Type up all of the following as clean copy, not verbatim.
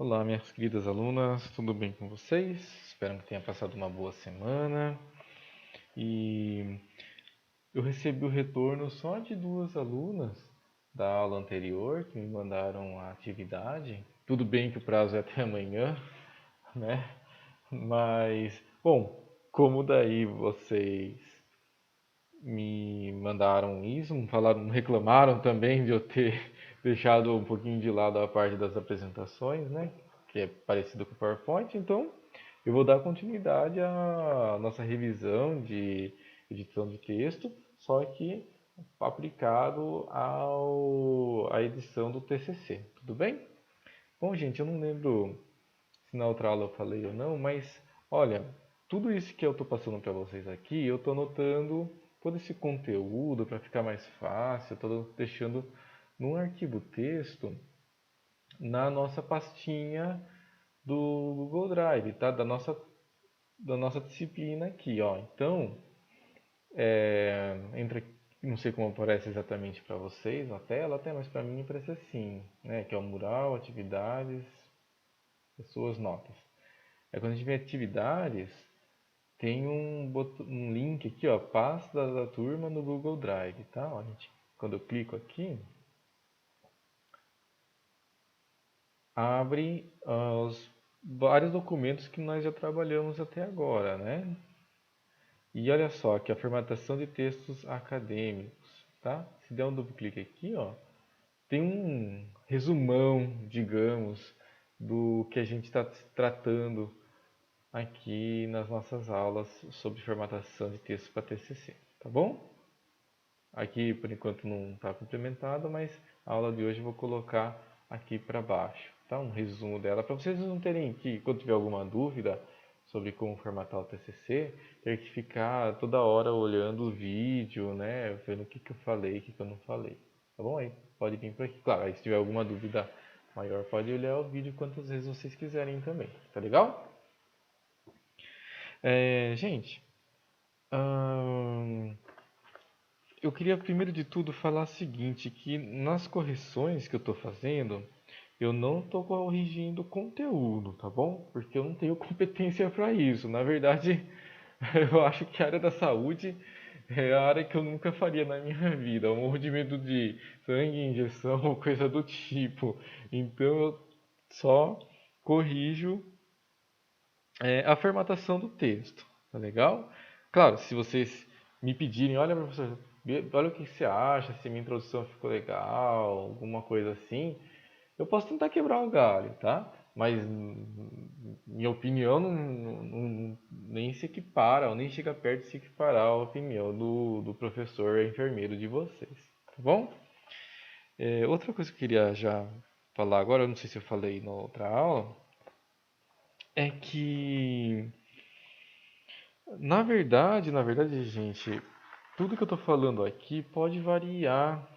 Olá, minhas queridas alunas, tudo bem com vocês? Espero que tenha passado uma boa semana. E eu recebi o retorno só de duas alunas da aula anterior que me mandaram a atividade. Tudo bem que o prazo é até amanhã, né? Mas, bom, como daí vocês me mandaram isso, falaram, reclamaram também de eu ter deixado um pouquinho de lado a parte das apresentações, né? Que é parecido com o PowerPoint, então eu vou dar continuidade à nossa revisão de edição de texto, só que aplicado à edição do TCC, tudo bem? Bom, gente, eu não lembro se na outra aula eu falei ou não, mas olha, tudo isso que eu estou passando para vocês aqui, eu estou anotando todo esse conteúdo para ficar mais fácil, estou deixando num arquivo texto na nossa pastinha do Google Drive, tá? Da nossa disciplina aqui, ó. Então, entra, não sei como aparece exatamente para vocês na tela, até, mas para mim aparece assim, né? Que é o mural, atividades, pessoas, notas. Aí quando a gente vê atividades, tem um link aqui, ó, pasta da turma no Google Drive, tá? Ó, gente, quando eu clico aqui, abre os vários documentos que nós já trabalhamos até agora, né? E olha só, aqui a formatação de textos acadêmicos, tá? Se der um duplo clique aqui, ó, tem um resumão, digamos, do que a gente está tratando aqui nas nossas aulas sobre formatação de textos para TCC, tá bom? Aqui por enquanto não está complementado, mas a aula de hoje eu vou colocar aqui para baixo, tá? Um resumo dela para vocês não terem que, quando tiver alguma dúvida sobre como formatar o TCC, ter que ficar toda hora olhando o vídeo, né? Vendo o que eu falei, o que eu não falei, tá bom? Aí pode vir por aqui. Claro, aí se tiver alguma dúvida maior, pode olhar o vídeo quantas vezes vocês quiserem também, tá legal? Gente, ahn, eu queria primeiro de tudo falar o seguinte, que nas correções que eu estou fazendo, eu não estou corrigindo conteúdo, tá bom? Porque eu não tenho competência para isso. Na verdade, eu acho que a área da saúde é a área que eu nunca faria na minha vida. Eu morro de medo de sangue, injeção ou coisa do tipo. Então eu só corrijo a formatação do texto, tá legal? Claro, se vocês me pedirem, olha professor, olha o que você acha, se minha introdução ficou legal, alguma coisa assim, eu posso tentar quebrar o galho, tá? Mas minha opinião nem se equipara, ou nem chega perto de se equiparar à opinião do professor enfermeiro de vocês, tá bom? Outra coisa que eu queria já falar agora, eu não sei se eu falei na outra aula, é que na verdade, gente, tudo que eu estou falando aqui pode variar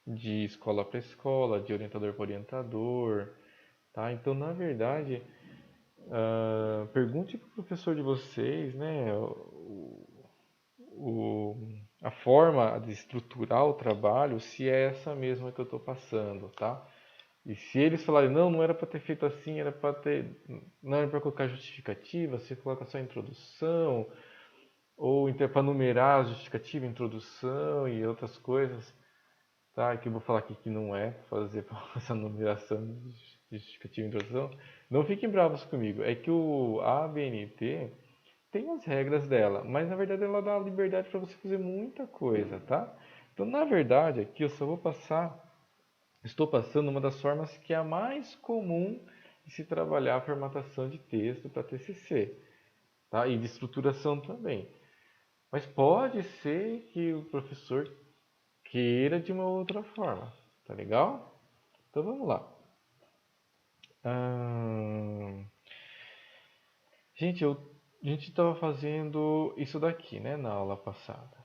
de escola para escola, de orientador para orientador, tá? Então, na verdade, pergunte para o professor de vocês, né, a forma de estruturar o trabalho, se é essa mesma que eu estou passando, tá? E se eles falarem, não, não era para ter feito assim, era para ter, não era para colocar justificativa, você coloca só a introdução, ou então para numerar a justificativa, introdução e outras coisas, tá? Que eu vou falar aqui que não é fazer essa numeração de justificativa e introdução. Não fiquem bravos comigo. É que a ABNT tem as regras dela, mas na verdade ela dá liberdade para você fazer muita coisa, tá? Então, na verdade, aqui eu só vou passar, estou passando uma das formas que é a mais comum de se trabalhar a formatação de texto para TCC, tá? E de estruturação também. Mas pode ser que o professor queira de uma outra forma, tá legal? Então vamos lá. Ahn, gente, a gente estava fazendo isso daqui, né, na aula passada,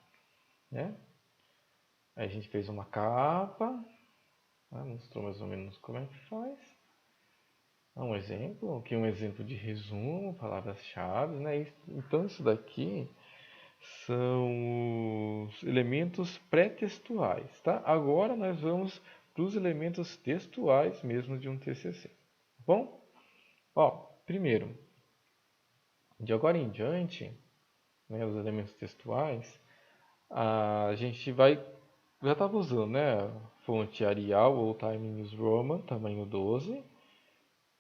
né? Aí a gente fez uma capa, né, mostrou mais ou menos como é que faz. Um exemplo, aqui um exemplo de resumo, palavras-chave, né? Então isso daqui são os elementos pré-textuais, tá? Agora nós vamos para os elementos textuais mesmo de um TCC, tá bom? Ó, primeiro, de agora em diante, né, os elementos textuais, a gente vai já estava usando, né, fonte Arial ou Times New Roman, tamanho 12,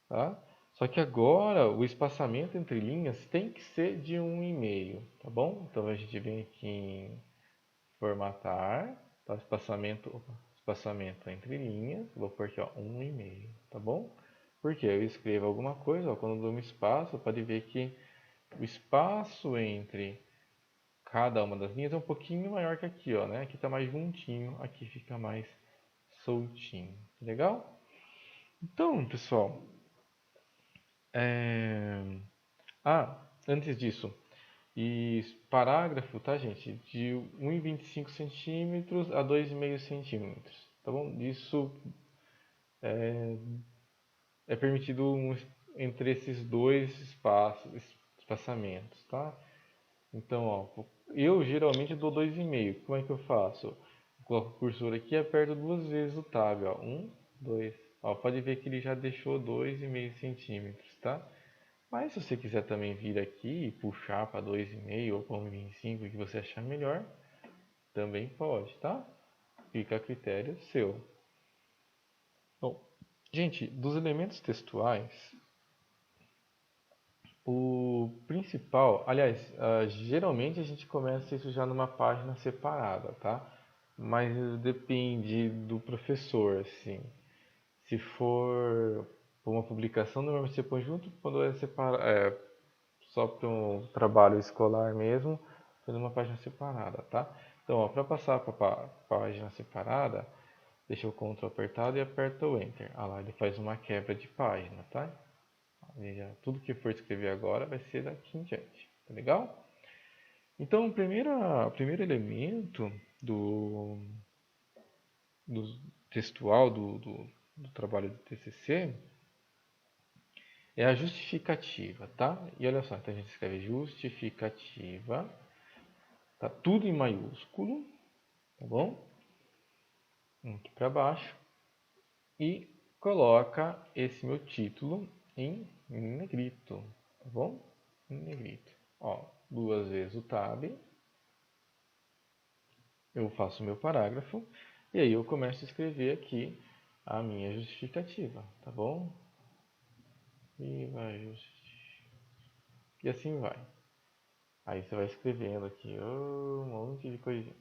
tá? Só que agora o espaçamento entre linhas tem que ser de 1,5, tá bom? Então a gente vem aqui em formatar, tá? Espaçamento entre linhas, vou pôr aqui, ó, 1,5, tá bom? Porque eu escrevo alguma coisa, ó, quando eu dou um espaço, pode ver que o espaço entre cada uma das linhas é um pouquinho maior que aqui, ó, né? Aqui está mais juntinho, aqui fica mais soltinho. Legal? Então, pessoal, é... antes disso, e parágrafo, tá, gente? De 1,25 centímetros a 2,5 centímetros, tá bom? Isso é permitido entre esses dois espaçamentos, tá? Então, ó, eu geralmente dou 2,5. Como é que eu faço? Coloco o cursor aqui e aperto duas vezes o tab, ó. 1, 2. Ó, pode ver que ele já deixou 2,5 centímetros, tá? Mas se você quiser também vir aqui e puxar para 2,5 ou para 1,25, o que você achar melhor, também pode, tá? Fica a critério seu. Bom, gente, dos elementos textuais, o principal, aliás, geralmente a gente começa isso já numa página separada, tá? Mas depende do professor, assim. Se for uma publicação, normalmente você põe junto, quando só para um trabalho escolar mesmo, faz uma página separada, tá? Então, para passar para a página separada, deixa o Ctrl apertado e aperta o Enter. Ah lá, ele faz uma quebra de página, tá? Tudo que for escrever agora vai ser daqui em diante, tá legal? Então, o primeiro elemento do, do textual do trabalho do TCC é a justificativa, tá? E olha só, então a gente escreve justificativa, tá tudo em maiúsculo, tá bom? Aqui para baixo e coloca esse meu título em negrito, tá bom? Em negrito. Ó, duas vezes o tab, eu faço o meu parágrafo e aí eu começo a escrever aqui a minha justificativa, tá bom? E assim vai. Aí você vai escrevendo aqui um monte de coisinha.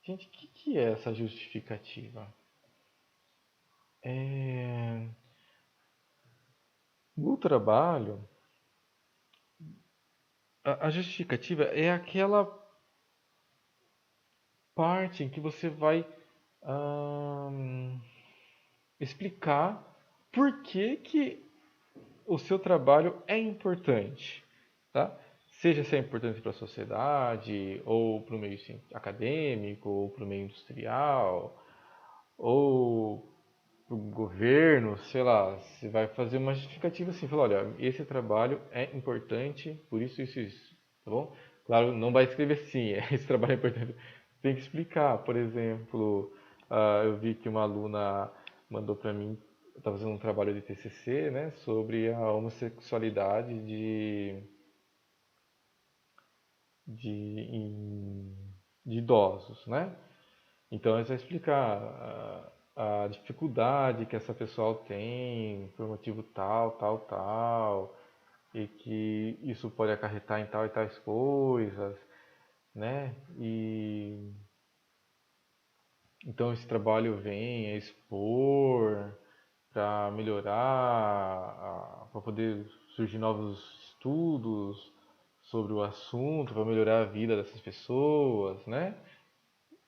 Gente, o que é essa justificativa? No trabalho, a justificativa é aquela parte em que você vai ahn, explicar por que o seu trabalho é importante, tá? Seja se é importante para a sociedade, ou para o meio acadêmico, ou para o meio industrial, ou para o governo, sei lá, você vai fazer uma justificativa assim, falar, olha, esse trabalho é importante, por isso, isso, isso, tá bom? Claro, não vai escrever assim, esse trabalho é importante. Tem que explicar, por exemplo, eu vi que uma aluna mandou para mim, estava fazendo um trabalho de TCC, né, sobre a homossexualidade de, de idosos, né? Então, eles vai explicar a dificuldade que essa pessoa tem por motivo tal, tal, tal, e que isso pode acarretar em tal e tais coisas, né? E então esse trabalho vem a expor para melhorar, para poder surgir novos estudos sobre o assunto, para melhorar a vida dessas pessoas, né?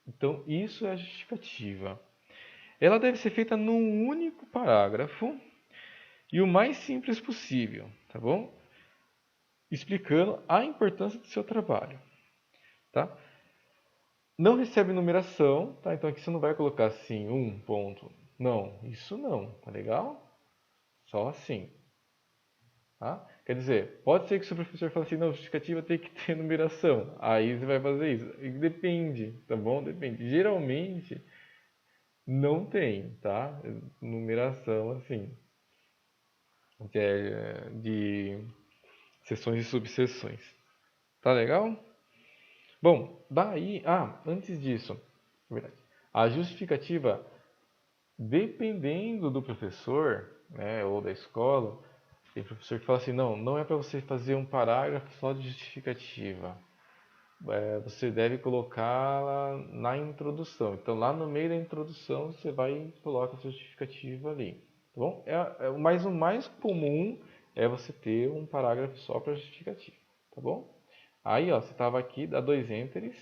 Então isso é a justificativa. Ela deve ser feita num único parágrafo e o mais simples possível, tá bom? Explicando a importância do seu trabalho, tá? Não recebe numeração, tá? Então aqui você não vai colocar assim, um ponto. Não, isso não, tá legal? Só assim, tá? Quer dizer, pode ser que o seu professor fale assim, não, justificativa tem que ter numeração. Aí você vai fazer isso. E depende, tá bom? Depende. Geralmente não tem, tá? Numeração assim. de seções e subseções. Tá legal? Bom, daí, antes disso, é verdade, a justificativa, dependendo do professor, né, ou da escola, tem professor que fala assim, não, não é para você fazer um parágrafo só de justificativa. Você deve colocá-la na introdução. Então, lá no meio da introdução, você vai e coloca a sua justificativa ali. Tá bom? Mas o mais comum é você ter um parágrafo só para justificativa. Tá bom? Aí, ó, você estava aqui, dá 2 enteres,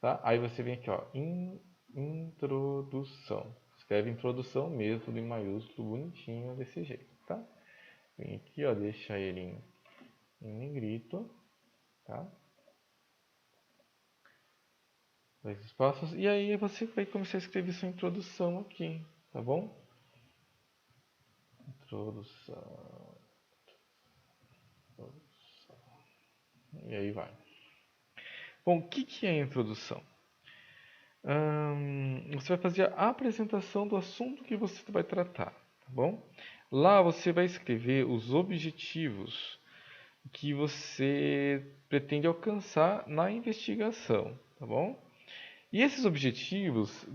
tá? Aí você vem aqui, ó, introdução. Escreve introdução mesmo, tudo em maiúsculo, bonitinho, desse jeito, tá? Vem aqui, ó, deixa ele em negrito, tá? 2 espaços. E aí você vai começar a escrever sua introdução aqui, tá bom? Introdução. Introdução. E aí vai. Bom, o que é a introdução? Você vai fazer a apresentação do assunto que você vai tratar, tá bom? Lá você vai escrever os objetivos que você pretende alcançar na investigação, tá bom? E esses objetivos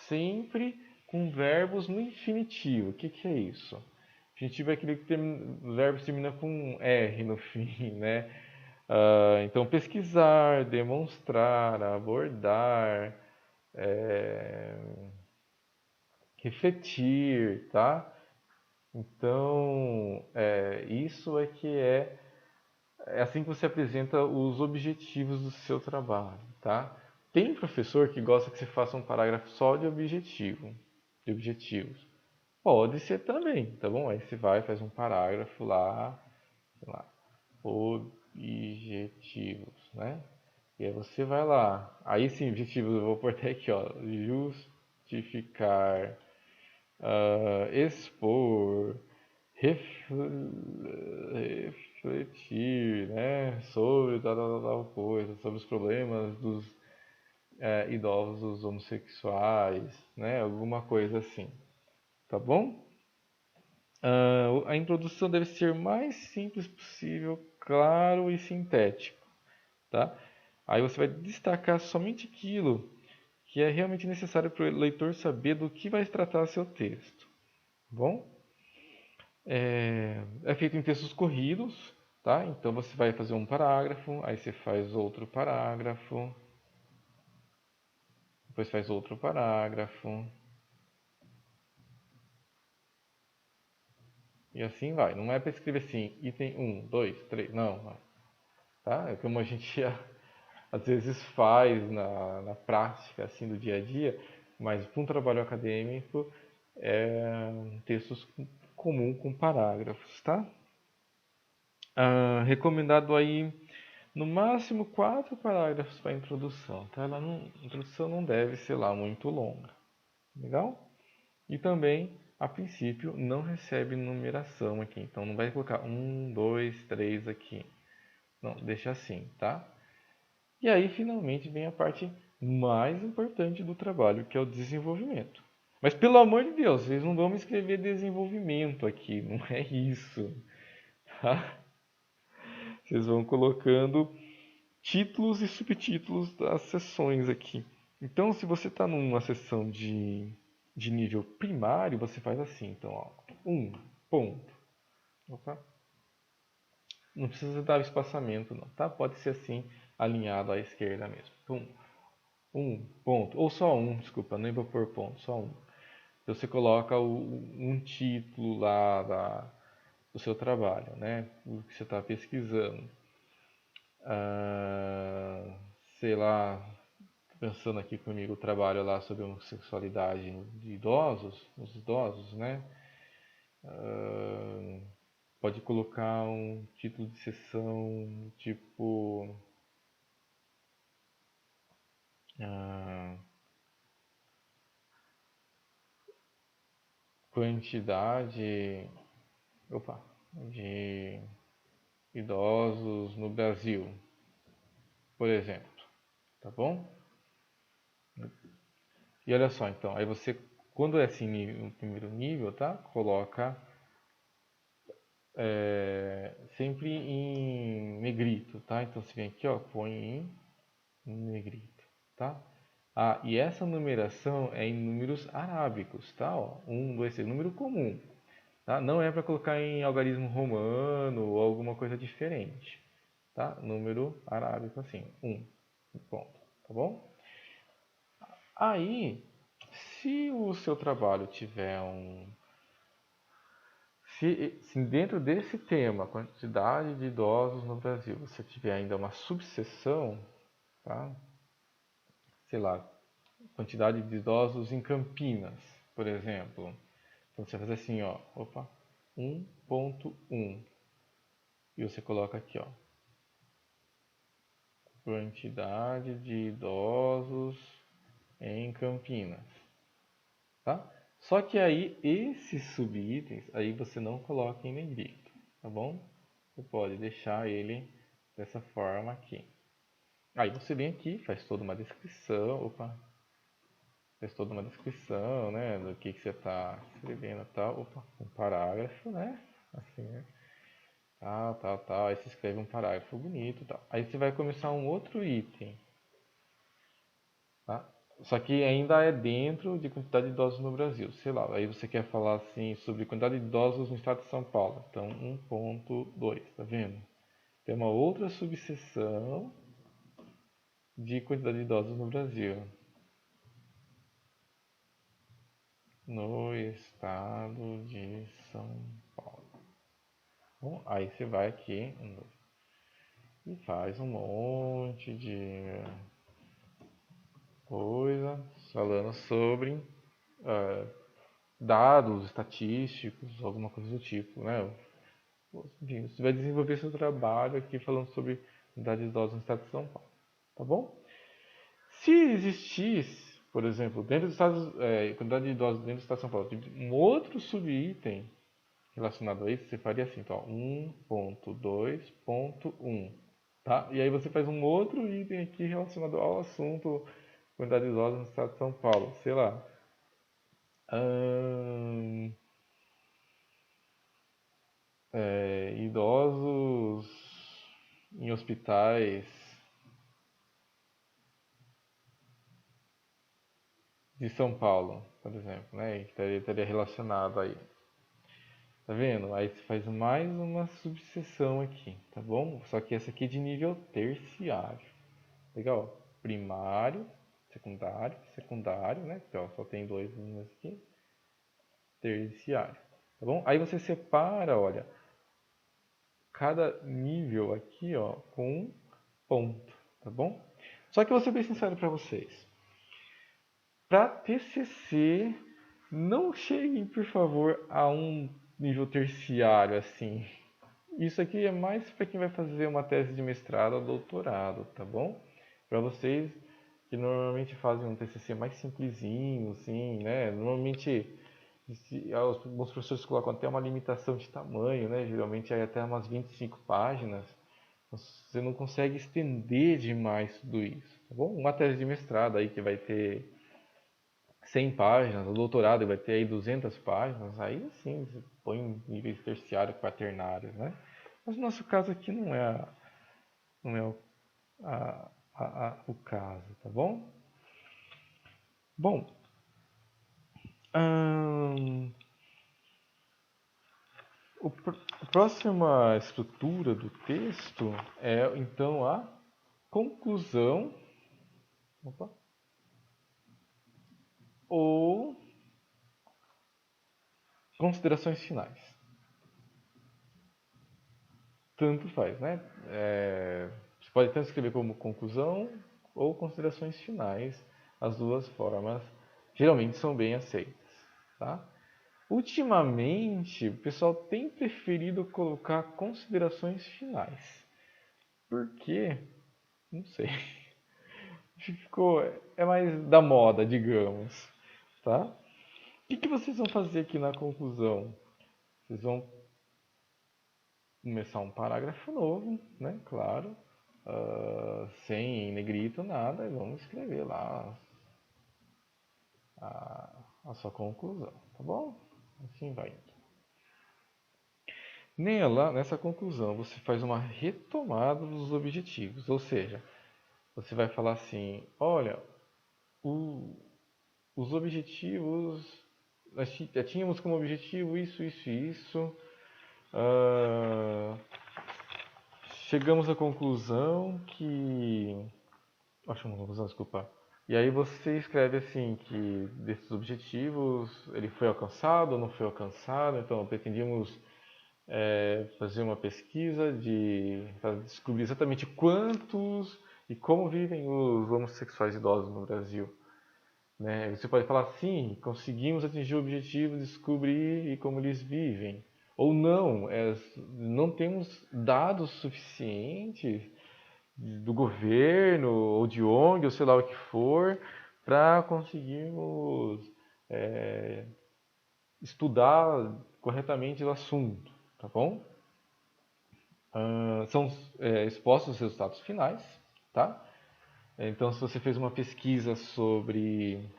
sempre com verbos no infinitivo. O que é isso? Infinitivo é aquele o verbo termina com R no fim, né? Então, pesquisar, demonstrar, abordar, é, refletir, tá? Então, isso é assim que você apresenta os objetivos do seu trabalho, tá? Tem professor que gosta que você faça um parágrafo só de objetivos. Pode ser também, tá bom? Aí você vai, faz um parágrafo lá, sei lá, objetivos, né? E aí você vai lá. Aí sim, objetivos, eu vou pôr até aqui, ó, justificar, expor, refletir, né, sobre tal coisa, sobre os problemas dos idosos homossexuais, né, alguma coisa assim, tá bom? A introdução deve ser mais simples possível, claro e sintético, tá? Aí você vai destacar somente aquilo que é realmente necessário para o leitor saber do que vai se tratar seu texto, tá bom? É feito em textos corridos, tá? Então você vai fazer um parágrafo, aí você faz outro parágrafo, depois faz outro parágrafo, e assim vai. Não é para escrever assim, item 1, 2, 3, não, tá? É como a gente às vezes faz na prática, assim, do dia a dia, mas para um trabalho acadêmico é textos comum com parágrafos, tá? Recomendado aí no máximo 4 parágrafos para a introdução, tá? A introdução não deve ser lá muito longa, legal? E também, a princípio, não recebe numeração aqui, então não vai colocar 1, 2, 3 aqui. Não, deixa assim, tá? E aí, finalmente, vem a parte mais importante do trabalho, que é o desenvolvimento. Mas, pelo amor de Deus, vocês não vão me escrever desenvolvimento aqui, não é isso, tá? Vocês vão colocando títulos e subtítulos das sessões aqui. Então, se você está numa sessão de nível primário, você faz assim. Então, ó, ponto. Opa. Não precisa dar espaçamento, não, tá? Pode ser assim, alinhado à esquerda mesmo. Então, ponto. Ou só desculpa, nem vou pôr ponto, só um. Então, você coloca um título lá do seu trabalho, né? O que você está pesquisando. Sei lá, pensando aqui comigo, o trabalho lá sobre homossexualidade de idosos, os idosos, né? Pode colocar um título de sessão tipo quantidade, de idosos no Brasil, por exemplo, tá bom? E olha só, então, aí você, quando é assim no primeiro nível, tá? Coloca sempre em negrito, tá? Então você vem aqui, ó, põe em negrito, tá? Ah, e essa numeração é em números arábicos, tá? Ó, 1, 2, 3, número comum, tá? Não é para colocar em algarismo romano ou alguma coisa diferente, tá? Número arábico assim, 1, ponto, tá bom? Aí, se o seu trabalho tiver se dentro desse tema, quantidade de idosos no Brasil, você tiver ainda uma subseção, tá? Sei lá, quantidade de idosos em Campinas, por exemplo. Então você faz assim, ó, opa, 1.1 e você coloca aqui, ó, quantidade de idosos em Campinas, tá? Só que aí esses subitens, aí você não coloca em negrito, tá bom? Você pode deixar ele dessa forma aqui. Aí você vem aqui, faz toda uma descrição, opa, faz toda uma descrição, né, do que você está escrevendo e tal, opa, um parágrafo, né, assim, né, tal, tal, tal, aí você escreve um parágrafo bonito e tal. Aí você vai começar um outro item, tá? Só que ainda é dentro de quantidade de idosos no Brasil, sei lá, aí você quer falar assim sobre quantidade de idosos no estado de São Paulo, então 1.2, tá vendo? Tem uma outra subseção de quantidade de idosos no Brasil. No estado de São Paulo. Bom, aí você vai aqui e faz um monte de coisa falando sobre dados estatísticos, alguma coisa do tipo, né? Enfim, você vai desenvolver seu trabalho aqui falando sobre quantidade de idosos no estado de São Paulo, tá bom? Se existisse, por exemplo, dentro do estado, quantidade de idosos dentro do estado de São Paulo, um outro subitem relacionado a isso, você faria assim, então, 1.2.1, tá? E aí você faz um outro item aqui relacionado ao assunto quantidade de idosos no estado de São Paulo, sei lá. Idosos em hospitais de São Paulo, por exemplo, né? Que estaria relacionado aí. Tá vendo? Aí você faz mais uma subseção aqui, tá bom? Só que essa aqui é de nível terciário. Legal? Primário, secundário, secundário, né? Então, só tem dois linhas aqui. Terciário, tá bom? Aí você separa, olha, cada nível aqui, ó, com um ponto, tá bom? Só que eu vou ser bem sincero para vocês. Para TCC, não cheguem, por favor, a um nível terciário assim. Isso aqui é mais para quem vai fazer uma tese de mestrado ou doutorado, tá bom? Para vocês que normalmente fazem um TCC mais simplesinho, assim, né? Normalmente alguns professores colocam até uma limitação de tamanho, né? Geralmente é até umas 25 páginas. Você não consegue estender demais tudo isso, tá bom? Uma tese de mestrado aí que vai ter 100 páginas, o doutorado vai ter aí 200 páginas, aí sim você põe em níveis terciários, quaternários, né? Mas no nosso caso aqui não é o caso, tá bom? Bom, hum, a próxima estrutura do texto é então a conclusão, opa, ou considerações finais. Tanto faz, né? Você pode tanto escrever como conclusão ou considerações finais. As duas formas geralmente são bem aceitas, tá? Ultimamente, o pessoal tem preferido colocar considerações finais. Por quê? Não sei. É mais da moda, digamos, tá? O que vocês vão fazer aqui na conclusão? Vocês vão começar um parágrafo novo, né? Claro, sem negrito, nada, e vamos escrever lá a sua conclusão, tá bom? Assim vai. nessa conclusão, você faz uma retomada dos objetivos, ou seja, você vai falar assim: olha, o- os objetivos, já tínhamos como objetivo isso, isso e isso. ah, Chegamos à conclusão que. Acho uma conclusão, desculpa. E aí você escreve assim que desses objetivos ele foi alcançado ou não foi alcançado. Então pretendíamos fazer uma pesquisa para descobrir exatamente quantos e como vivem os homossexuais idosos no Brasil. Né? Você pode falar, sim, conseguimos atingir o objetivo de descobrir e como eles vivem. Ou não, não temos dados suficientes do governo ou de ONG, ou sei lá o que for, para conseguirmos é, estudar corretamente o assunto, tá bom? São expostos os resultados finais, tá? Então, se você fez uma pesquisa sobre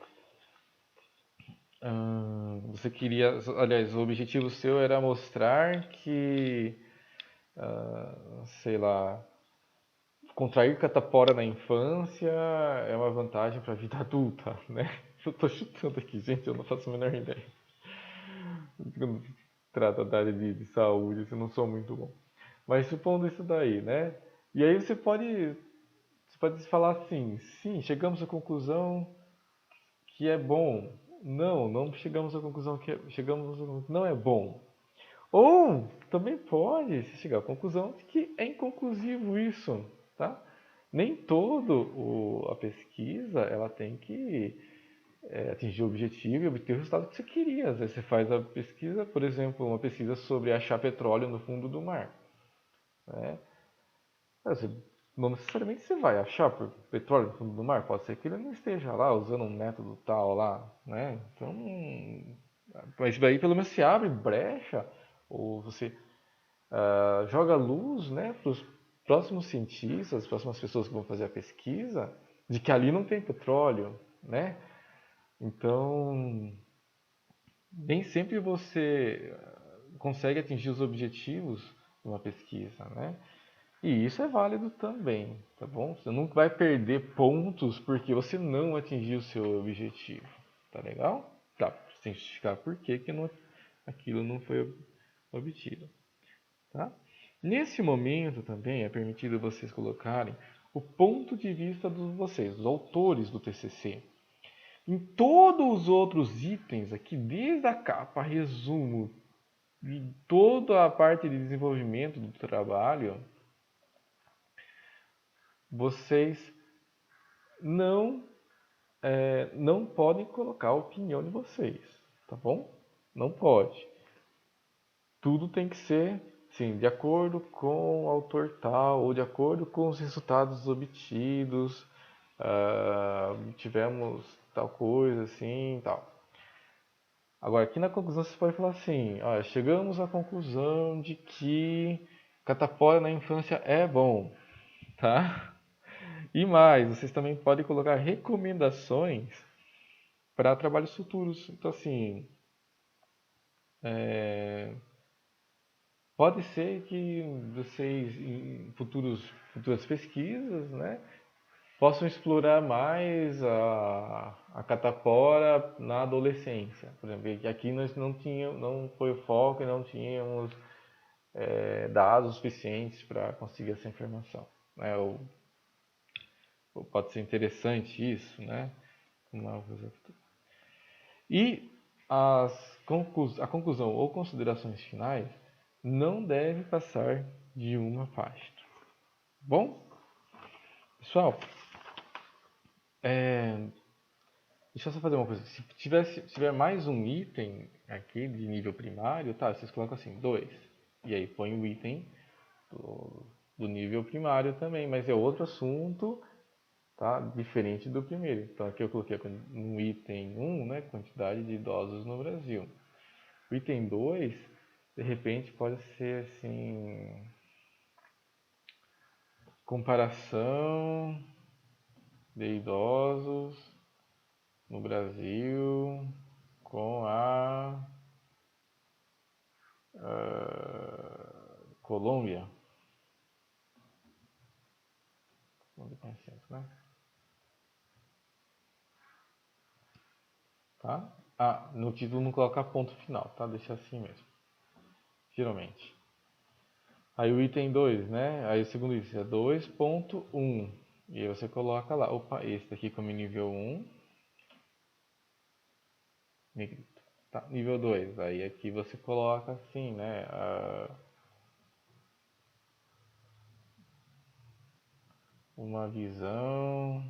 você queria, aliás, o objetivo seu era mostrar que, sei lá, contrair catapora na infância é uma vantagem para a vida adulta, né? Eu tô chutando aqui, gente, eu não faço a menor ideia. Quando se trata da área de saúde, eu não sou muito bom. Mas supondo isso daí, né? E aí você pode falar assim, sim, chegamos à conclusão que é bom. Não, não chegamos à conclusão que não é bom. Ou também pode se chegar à conclusão de que é inconclusivo isso, tá? Nem a pesquisa ela tem que atingir o objetivo e obter o resultado que você queria. Às vezes você faz a pesquisa, por exemplo, uma pesquisa sobre achar petróleo no fundo do mar. Né? Você, não necessariamente você vai achar petróleo no fundo do mar, pode ser que ele não esteja lá usando um método tal lá, né? Então, mas daí pelo menos se abre brecha, ou você joga luz, né, para os próximos cientistas, as próximas pessoas que vão fazer a pesquisa, de que ali não tem petróleo, né? Então, nem sempre você consegue atingir os objetivos de uma pesquisa, né? E isso é válido também, tá bom? Você não vai perder pontos porque você não atingiu o seu objetivo, tá legal? Tá, você tem que justificar por que aquilo não foi obtido, tá? Nesse momento também é permitido vocês colocarem o ponto de vista dos vocês, dos autores do TCC. Em todos os outros itens aqui, desde a capa, resumo, e toda a parte de desenvolvimento do trabalho, vocês não não podem colocar a opinião de vocês, tá bom? Não pode. Tudo tem que ser, sim, de acordo com o autor tal, ou de acordo com os resultados obtidos, tivemos tal coisa, assim, tal. Agora, aqui na conclusão você pode falar assim, olha, chegamos à conclusão de que catapora na infância é bom, tá? E mais, vocês também podem colocar recomendações para trabalhos futuros. Então, assim, pode ser que vocês, em futuras pesquisas, né, possam explorar mais a catapora na adolescência. Por exemplo, que aqui nós não foi o foco e não tínhamos dados suficientes para conseguir essa informação. Né? Ou pode ser interessante isso, né? E a conclusão ou considerações finais não deve passar de uma página. Bom, pessoal, deixa eu só fazer uma coisa. Se tiver mais um item aqui de nível primário, tá? Vocês colocam assim, 2. E aí põe o item do nível primário também, mas é outro assunto, tá? Diferente do primeiro. Então aqui eu coloquei no item 1, né? Quantidade de idosos no Brasil. O item 2, de repente, pode ser assim, comparação de idosos no Brasil com Colômbia. Colômbia tem acento, né? Tá? Ah, no título não coloca ponto final, tá? Deixa assim mesmo. Geralmente. Aí o item 2, né? Aí o segundo item é 2.1. E aí você coloca lá, opa, esse daqui como nível 1. Negrito. Tá, nível 2. Aí aqui você coloca assim, né? Uma visão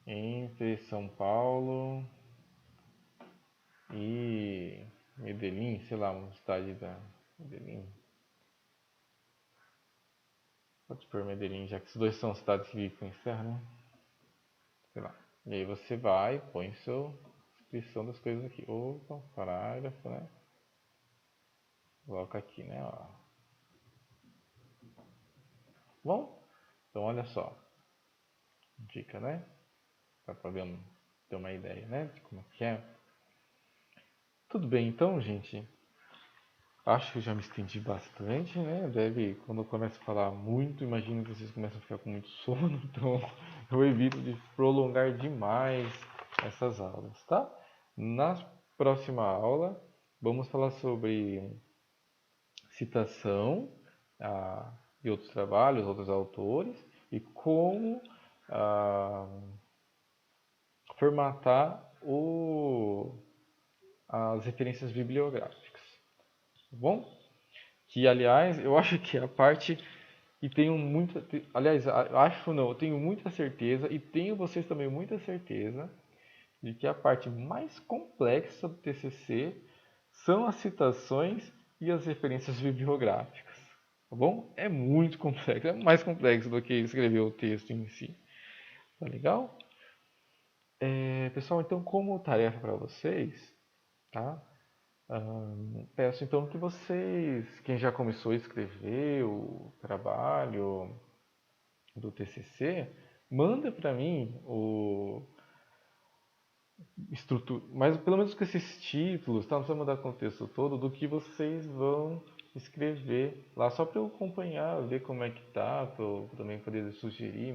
entre São Paulo e Medellín, sei lá, uma cidade da Medellín. Pode pôr Medellín, já que os dois são cidades que ficam em serra, né? Sei lá. E aí você vai, põe sua descrição das coisas aqui. Opa, parágrafo, né? Coloca aqui, né? Ó. Bom, então olha só. Dica, né? Dá pra ter uma ideia, né? De como é que é. Tudo bem, então, gente. Acho que eu já me estendi bastante, né? Quando eu começo a falar muito, imagino que vocês começam a ficar com muito sono, então eu evito de prolongar demais essas aulas, tá? Na próxima aula, vamos falar sobre citação de outros trabalhos, outros autores, e como ah, formatar as referências bibliográficas, tá bom? Que, aliás, eu acho que a parte e tenho muita, aliás, acho não, eu tenho muita certeza e tenho vocês também muita certeza de que a parte mais complexa do TCC são as citações e as referências bibliográficas, tá bom? É muito complexo, é mais complexo do que escrever o texto em si, tá legal? Pessoal, então como tarefa para vocês, tá? Peço então que vocês, quem já começou a escrever o trabalho do TCC, manda para mim o estrutura, mas pelo menos com esses títulos, tá? Não precisa mandar o contexto todo do que vocês vão escrever lá, só para eu acompanhar, ver como é que tá, para eu também poder sugerir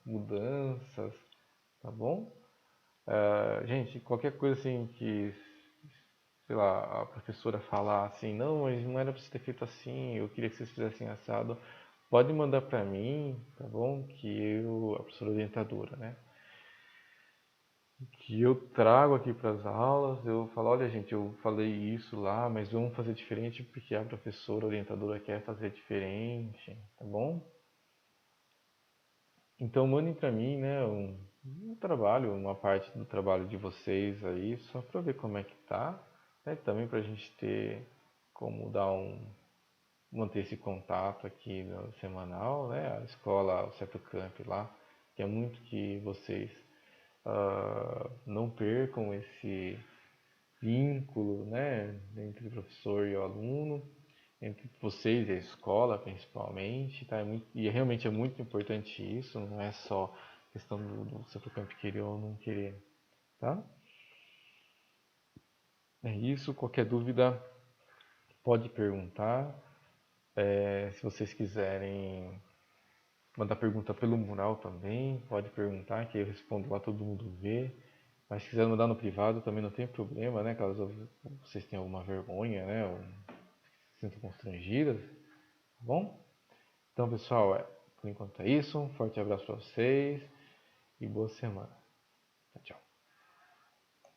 mudanças, tá bom? Gente, qualquer coisa assim que, sei lá, a professora falar assim, não, mas não era para você ter feito assim, eu queria que vocês fizessem assado, pode mandar para mim, tá bom? Que eu, a professora orientadora, né? Que eu trago aqui para as aulas, eu falo, olha gente, eu falei isso lá, mas vamos fazer diferente porque a professora orientadora quer fazer diferente, tá bom? Então mandem para mim, né, um trabalho, uma parte do trabalho de vocês aí, só para ver como é que tá, né, também para a gente ter como manter esse contato aqui no semanal, né, a escola, o CEPROCamp lá, que é muito que vocês não percam esse vínculo, né, entre o professor e o aluno, entre vocês e a escola, principalmente, tá? E realmente é muito importante isso, não é só questão do CEPROCamp querer ou não querer, tá? É isso, qualquer dúvida pode perguntar. Se vocês quiserem mandar pergunta pelo mural também, pode perguntar, que eu respondo lá, todo mundo vê. Mas se quiser mandar no privado também não tem problema, né? Caso vocês tenham alguma vergonha, né? Ou se sintam constrangidas, tá bom? Então, pessoal, por enquanto é isso. Um forte abraço para vocês e boa semana. Tchau, tchau.